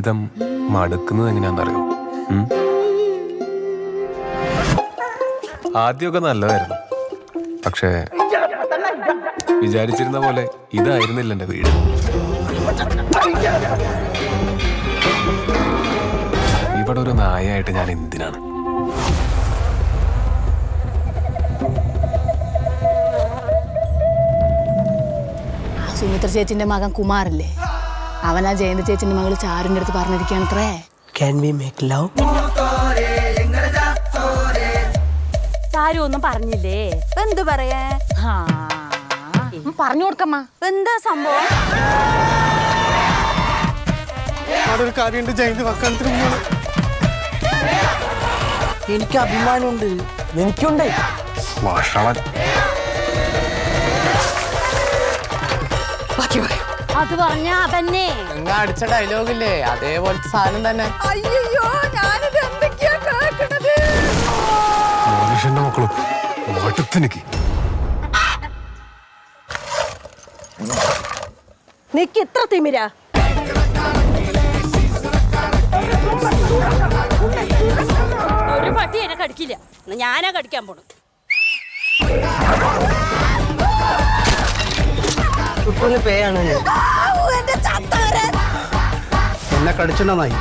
ജീവിതം മടുക്കുന്നത് എങ്ങനെയാണെന്നറിയോ? ആദ്യമൊക്കെ നല്ലതായിരുന്നു, പക്ഷേ വിചാരിച്ചിരുന്ന പോലെ ഇതായിരുന്നില്ല എൻ്റെ വീട്. ഇവിടെ ഒരു നായായിട്ട് ഞാൻ എന്തിനാണ്? സുമിത്ര ചേച്ചിന്റെ മകൻ കുമാരല്ലേ, അവനാ ജയന്തി ചേച്ചിന്റെ മകള് ചാരുന്റെ അടുത്ത് പറഞ്ഞിരിക്കുകയാണത്രേ. Can we make love? ചാരു ഒന്നും പറഞ്ഞില്ലേ? എന്ത് പറയാ? പറഞ്ഞു കൊടുക്കമ്മ. എന്താ സംഭവം? ഒരു കാര്യമുണ്ട് ജയന്തി വക്കാലത്തിന് മുന്നേ. എനിക്ക് അഭിമാനമുണ്ട്. എനിക്കുണ്ട്. അത് പറഞ്ഞ അതന്നെ അടിച്ച ഡയലോഗില്ലേ അതേപോലത്തെ സാധനം തന്നെ. അയ്യോ, ഞാനിത് എന്തൊക്കെയാ കേൾക്കണത്? മനുഷ്യന്റെ മക്കളും മാറ്റത്തിനിക്ക് നിക്ക് ഇത്ര തിമിര. ഒരു പട്ടി എന്നെ കടിക്കില്ല, ഞാനാ കടിക്കാൻ പോണു. എന്നെ കടിച്ചെന്നായി.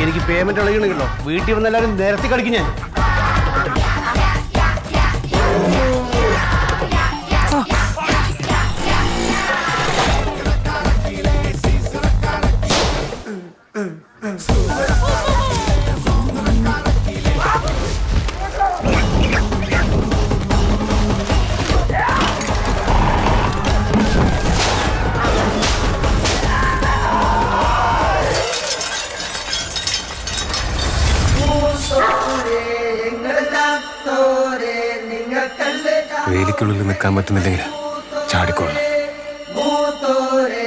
എനിക്ക് പേയ്മെന്റ് ഇളകണല്ലോ. വീട്ടിൽ വന്ന് എല്ലാവരും നേരത്തെ കളിക്കും ഞാൻ. വേലിക്കുള്ളിൽ നിൽക്കാൻ പറ്റുന്നില്ലെങ്കിൽ ചാടിക്കൊള്ളണം. മൂത്തോരെ